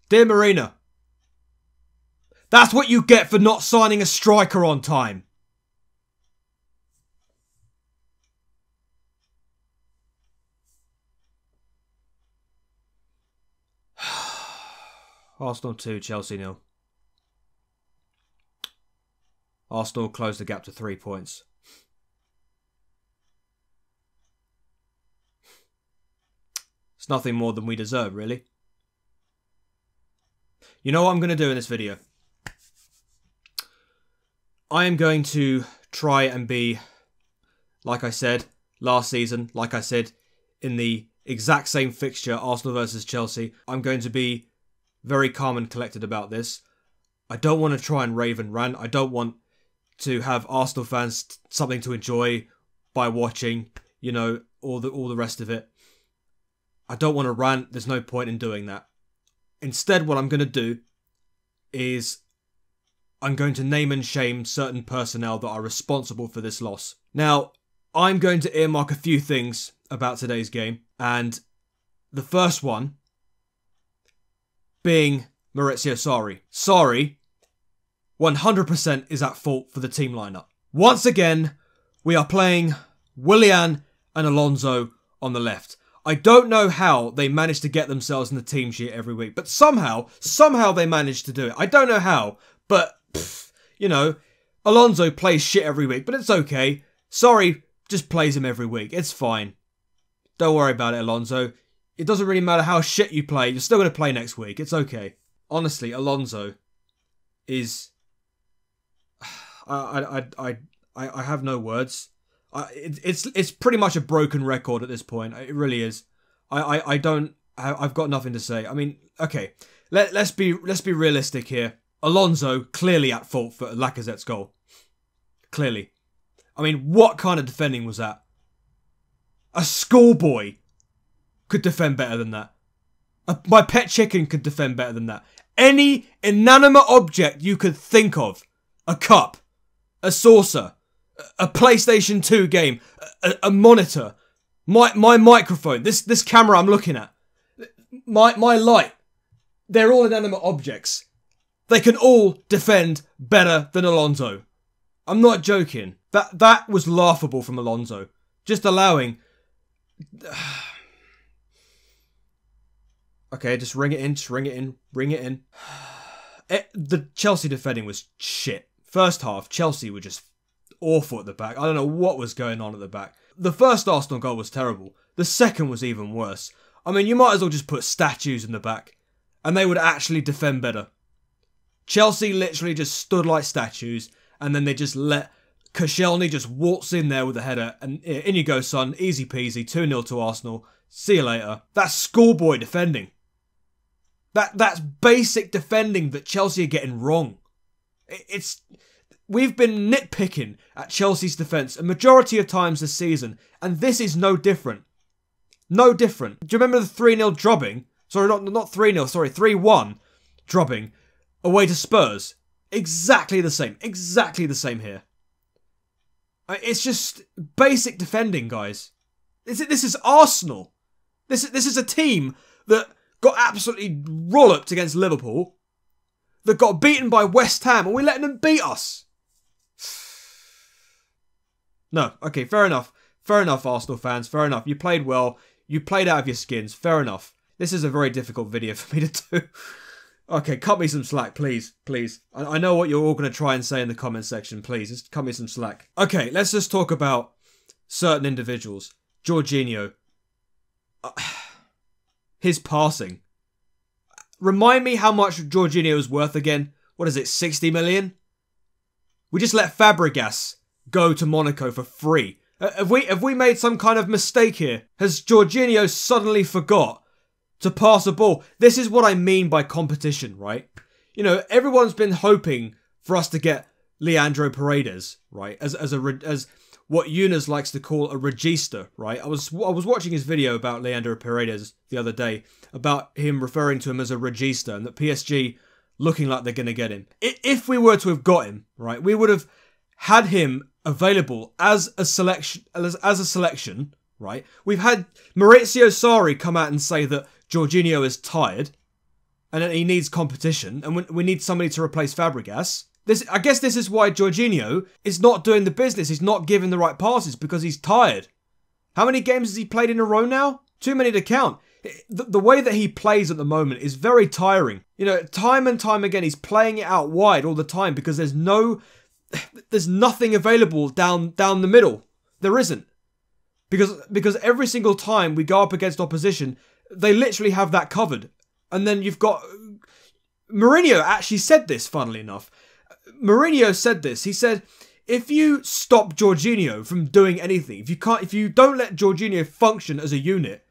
Dear Marina, that's what you get for not signing a striker on time. Arsenal 2, Chelsea 0. Arsenal closed the gap to 3 points. It's nothing more than we deserve, really. You know what I'm going to do in this video? I am going to try and be, like I said last season, like I said in the exact same fixture, Arsenal versus Chelsea, I'm going to be very calm and collected about this. I don't want to try and rave and rant. I don't want to have Arsenal fans something to enjoy by watching, you know, all the rest of it. I don't want to rant. There's no point in doing that. Instead, what I'm going to do is I'm going to name and shame certain personnel that are responsible for this loss. Now, I'm going to earmark a few things about today's game, and the first one being Maurizio Sarri. Sarri 100% is at fault for the team lineup. Once again, we are playing Willian and Alonso on the left. I don't know how they managed to get themselves in the team sheet every week, but somehow they managed to do it. I don't know how, but, you know, Alonso plays shit every week, but it's okay. Sarri just plays him every week. It's fine. Don't worry about it, Alonso. It doesn't really matter how shit you play. You're still going to play next week. It's okay. Honestly, Alonso is... I have no words. It's pretty much a broken record at this point. It really is. I've got nothing to say. I mean, okay. Let's be realistic here. Alonso clearly at fault for Lacazette's goal. Clearly. I mean, what kind of defending was that? A schoolboy could defend better than that. My pet chicken could defend better than that. Any inanimate object you could think of. A cup. A saucer. A PlayStation 2 game. A monitor. My microphone. This camera I'm looking at. My light. They're all inanimate objects. They can all defend better than Alonso. I'm not joking. That was laughable from Alonso. Just allowing... Okay, just ring it in, ring it in. The Chelsea defending was shit. First half, Chelsea were just awful at the back. I don't know what was going on at the back. The first Arsenal goal was terrible. The second was even worse. I mean, you might as well just put statues in the back, and they would actually defend better. Chelsea literally just stood like statues, and then they just let Koscielny just waltz in there with a header, and in you go, son. Easy peasy, 2-0 to Arsenal. See you later. That's schoolboy defending. That's basic defending that Chelsea are getting wrong. We've been nitpicking at Chelsea's defence a majority of times this season, and this is no different. No different. Do you remember the 3-0 drubbing? Sorry, not 3-0, sorry, 3-1 drubbing away to Spurs? Exactly the same. Exactly the same here. It's just basic defending, guys. This is Arsenal. This is a team that got absolutely walloped against Liverpool, that got beaten by West Ham, and we're letting them beat us. No, okay, fair enough. Fair enough, Arsenal fans, fair enough. You played well. You played out of your skins. Fair enough. This is a very difficult video for me to do. Okay, cut me some slack, please. Please. I know what you're all going to try and say in the comment section. Please, just cut me some slack. Okay, let's just talk about certain individuals. Jorginho. His passing. Remind me how much Jorginho is worth again. What is it, 60 million? We just let Fabregas go to Monaco for free. Have we made some kind of mistake here? Has Jorginho suddenly forgot to pass a ball? This is what I mean by competition, right? You know, everyone's been hoping for us to get Leandro Paredes, right? As what Yunus likes to call a regista, right? I was watching his video about Leandro Paredes the other day, about him referring to him as a regista, and that PSG looking like they're going to get him. If we were to have got him, right, we would have had him available as a selection, right? We've had Maurizio Sarri come out and say that Jorginho is tired. and he needs competition, and we need somebody to replace Fabregas. I guess this is why Jorginho is not doing the business. He's not giving the right passes because he's tired. How many games has he played in a row now? Too many to count. The way that he plays at the moment is very tiring. You know, time and time again, he's playing it out wide all the time because there's nothing available down the middle. There isn't. Because every single time we go up against opposition, they literally have that covered. And then you've got... Mourinho actually said this, funnily enough. Mourinho said this. He said, if you stop Jorginho from doing anything, if you don't let Jorginho function as a unit,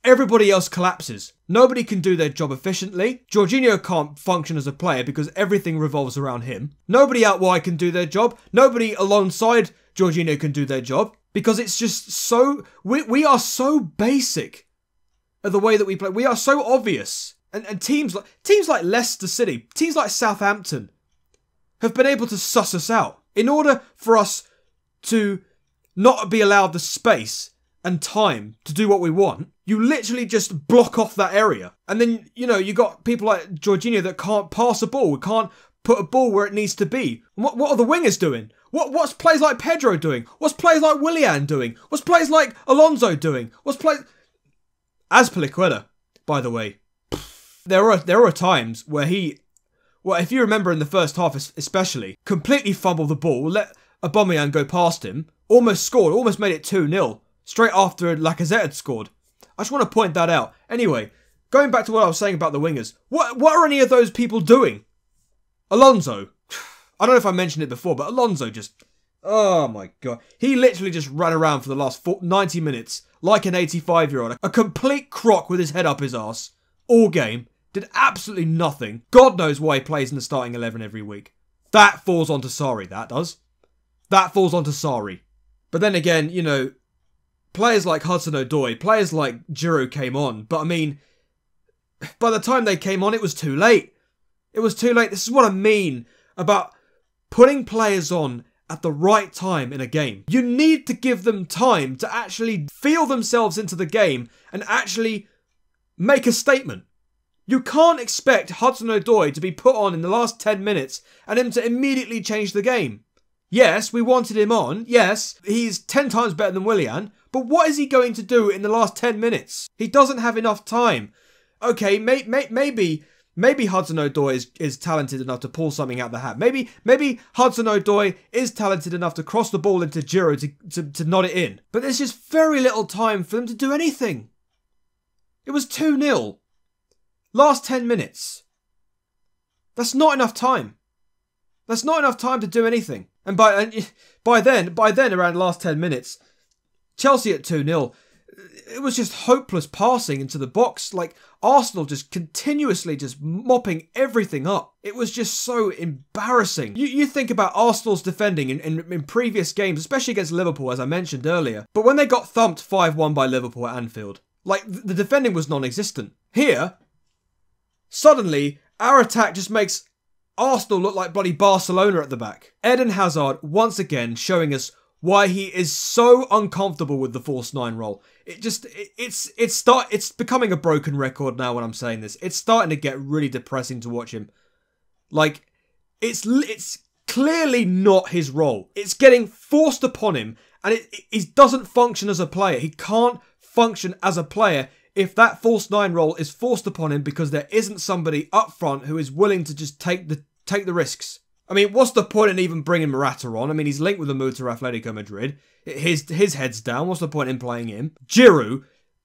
everybody else collapses. Nobody can do their job efficiently. Jorginho can't function as a player because everything revolves around him. Nobody out wide can do their job. Nobody alongside Jorginho can do their job because it's just so... We are so basic at the way that we play. We are so obvious. And teams like Leicester City, teams like Southampton have been able to suss us out. In order for us to not be allowed the space and time to do what we want, you literally just block off that area. And then, you know, you got people like Jorginho that can't pass a ball, can't put a ball where it needs to be. What are the wingers doing? What's players like Pedro doing? What's players like Willian doing? What's players like Alonso doing? Azpilicueta, by the way. There are times where he... Well, if you remember in the first half especially, completely fumbled the ball, let Aubameyang go past him, almost scored, almost made it 2-0, straight after Lacazette had scored. I just want to point that out. Anyway, going back to what I was saying about the wingers, what are any of those people doing? Alonso. I don't know if I mentioned it before, but Alonso just... Oh my God. He literally just ran around for the last 90 minutes like an 85-year-old. A complete crock with his head up his arse. All game. Did absolutely nothing. God knows why he plays in the starting 11 every week. That falls onto Sarri, that does. That falls onto Sarri. But then again, you know, players like Hudson-Odoi, players like Giroud came on. But I mean, by the time they came on, it was too late. It was too late. This is what I mean about putting players on at the right time in a game. You need to give them time to actually feel themselves into the game and actually make a statement. You can't expect Hudson-Odoi to be put on in the last 10 minutes and him to immediately change the game. Yes, we wanted him on. Yes, he's 10 times better than Willian. But what is he going to do in the last 10 minutes? He doesn't have enough time. Okay, maybe Hudson-Odoi is talented enough to pull something out the hat. Maybe Hudson-Odoi is talented enough to cross the ball into Giroud to nod it in. But there's just very little time for them to do anything. It was 2-0. Last 10 minutes. That's not enough time. That's not enough time to do anything. And by then, around the last 10 minutes, Chelsea at 2-0, it was just hopeless passing into the box. Like, Arsenal just continuously just mopping everything up. It was just so embarrassing. You think about Arsenal's defending in previous games, especially against Liverpool, as I mentioned earlier. But when they got thumped 5-1 by Liverpool at Anfield, like, the defending was non-existent. Here... Suddenly, our attack just makes Arsenal look like bloody Barcelona at the back. Eden Hazard, once again, showing us why he is so uncomfortable with the false 9 role. It's becoming a broken record now when I'm saying this. It's starting to get really depressing to watch him. Like, it's clearly not his role. It's getting forced upon him, and he doesn't function as a player. He can't function as a player if that false 9 role is forced upon him because there isn't somebody up front who is willing to just take the risks. I mean, what's the point in even bringing Morata on? I mean, he's linked with a move to Atletico Madrid. His head's down. What's the point in playing him? Giroud,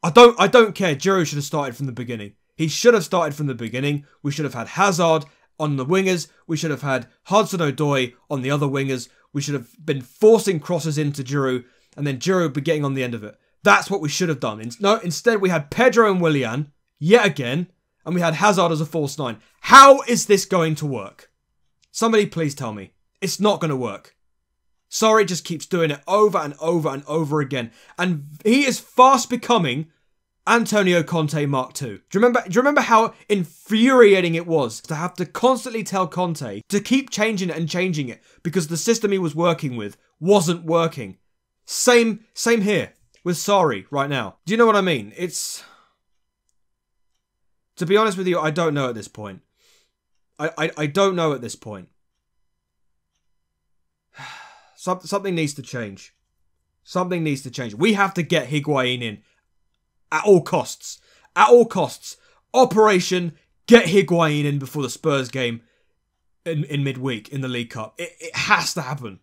I don't care. Giroud should have started from the beginning. He should have started from the beginning. We should have had Hazard on the wingers. We should have had Hudson-Odoi on the other wingers. We should have been forcing crosses into Giroud, and then Giroud be getting on the end of it. That's what we should have done. No, instead we had Pedro and Willian, yet again, and we had Hazard as a false 9. How is this going to work? Somebody please tell me. It's not going to work. Sarri just keeps doing it over and over and over again. And he is fast becoming Antonio Conte Mark II. Do you remember how infuriating it was to have to constantly tell Conte to keep changing it and changing it because the system he was working with wasn't working? Same here with Sarri right now. Do you know what I mean? It's To be honest with you, I don't know at this point. I don't know at this point. Something needs to change. Something needs to change. We have to get Higuain in. At all costs. At all costs. Operation get Higuain in before the Spurs game in midweek in the League Cup. It has to happen.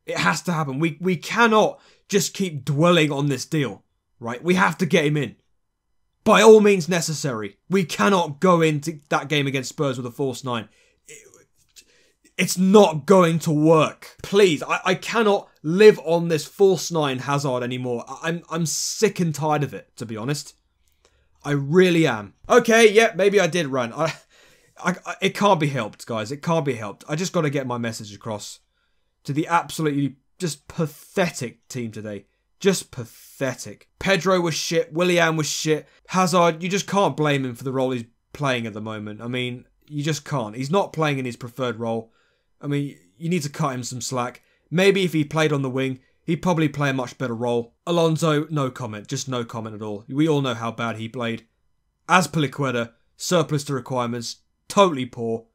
It has to happen. We cannot just keep dwelling on this deal. Right? We have to get him in. By all means necessary. We cannot go into that game against Spurs with a false 9. It's not going to work. Please, I cannot live on this false 9 Hazard anymore. I'm sick and tired of it, to be honest. I really am. Okay, yeah, maybe I did rant. It can't be helped, guys. It can't be helped. I just got to get my message across to the absolutely just pathetic team today. Just pathetic. Pedro was shit. Willian was shit. Hazard, you just can't blame him for the role he's playing at the moment. I mean, you just can't. He's not playing in his preferred role. I mean, you need to cut him some slack. Maybe if he played on the wing, he'd probably play a much better role. Alonso, no comment. Just no comment at all. We all know how bad he played. Azpilicueta, surplus to requirements. Totally poor.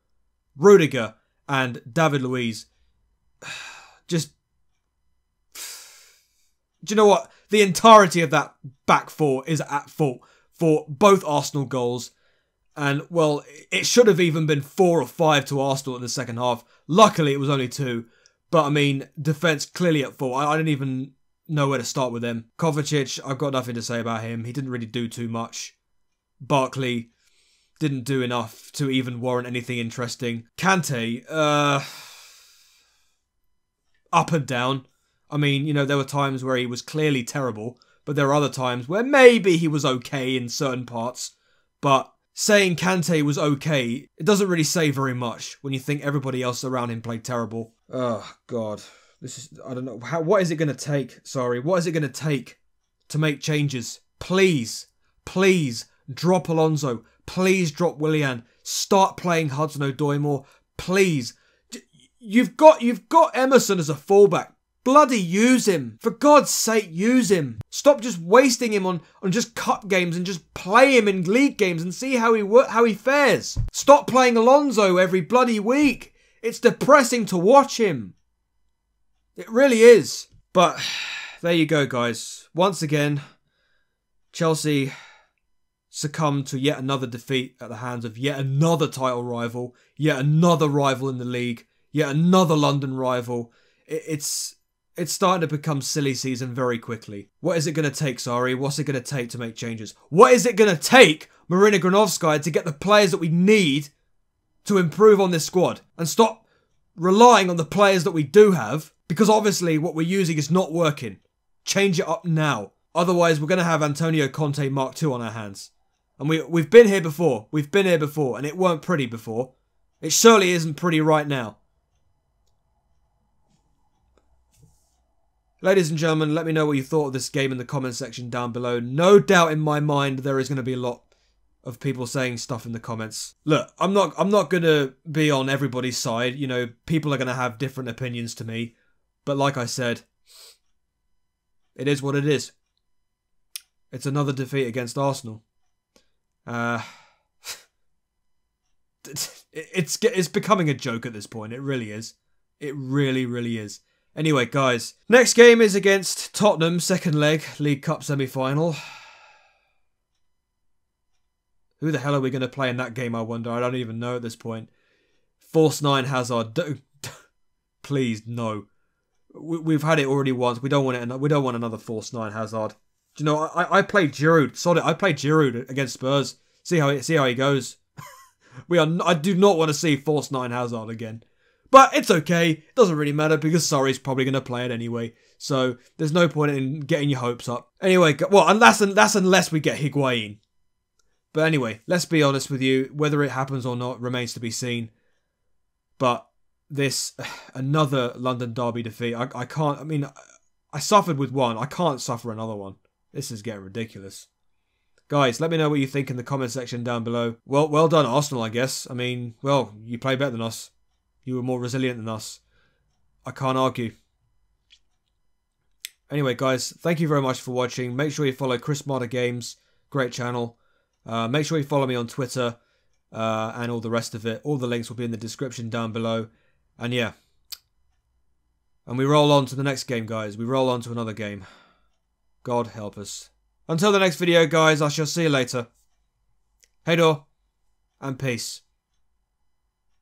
Rudiger and David Luiz. Just... Do you know what? The entirety of that back four is at fault for both Arsenal goals. And, well, it should have even been 4 or 5 to Arsenal in the second half. Luckily, it was only 2. But, I mean, defence clearly at fault. I didn't even know where to start with him. Kovacic, I've got nothing to say about him. He didn't really do too much. Barkley didn't do enough to even warrant anything interesting. Kante, up and down. I mean, you know, there were times where he was clearly terrible, but there were other times where maybe he was okay in certain parts. But saying Kante was okay, it doesn't really say very much when you think everybody else around him played terrible. Oh, God. This is, I don't know. What is it going to take? Sorry. What is it going to take to make changes? Please, please drop Alonso. Please drop Willian. Start playing Hudson-Odoi more. Please. You've got Emerson as a fullback. Bloody use him. For God's sake, use him. Stop just wasting him on just cup games and just play him in league games and see how he fares. Stop playing Alonso every bloody week. It's depressing to watch him. It really is. But there you go, guys. Once again, Chelsea succumbed to yet another defeat at the hands of yet another title rival, yet another rival in the league, yet another London rival. It's starting to become silly season very quickly. What is it going to take, Sarri? What's it going to take to make changes? What is it going to take, Marina Granovskaya, to get the players that we need to improve on this squad? And stop relying on the players that we do have, because obviously what we're using is not working. Change it up now. Otherwise, we're going to have Antonio Conte Mark II on our hands. And we've been here before. We've been here before, and it weren't pretty before. It surely isn't pretty right now. Ladies and gentlemen, let me know what you thought of this game in the comment section down below. No doubt in my mind there is going to be a lot of people saying stuff in the comments. Look, I'm not going to be on everybody's side. You know, people are going to have different opinions to me. But like I said, it is what it is. It's another defeat against Arsenal. It's becoming a joke at this point. It really is. It really, really is. Anyway, guys, next game is against Tottenham, second leg, League Cup semi-final. Who the hell are we going to play in that game, I wonder? I don't even know at this point. False 9 Hazard. Please, no. We've had it already once. We don't want it. We don't want another false 9 Hazard. Do you know, I played Giroud. Sorry, I played Giroud against Spurs. See how he goes. I do not want to see false 9 Hazard again. But it's okay. It doesn't really matter because Sarri's probably going to play it anyway. So there's no point in getting your hopes up. Anyway, well, and that's unless we get Higuain. But anyway, let's be honest with you. Whether it happens or not remains to be seen. But this, another London derby defeat. I can't, I mean, I suffered with one. I can't suffer another one. This is getting ridiculous. Guys, let me know what you think in the comment section down below. Well done, Arsenal, I guess. I mean, well, you played better than us. You were more resilient than us. I can't argue. Anyway, guys, thank you very much for watching. Make sure you follow Chris Marder Games. Great channel. Make sure you follow me on Twitter and all the rest of it. All the links will be in the description down below. And yeah. And we roll on to the next game, guys. We roll on to another game. God help us. Until the next video, guys, I shall see you later. Hey, door, and peace.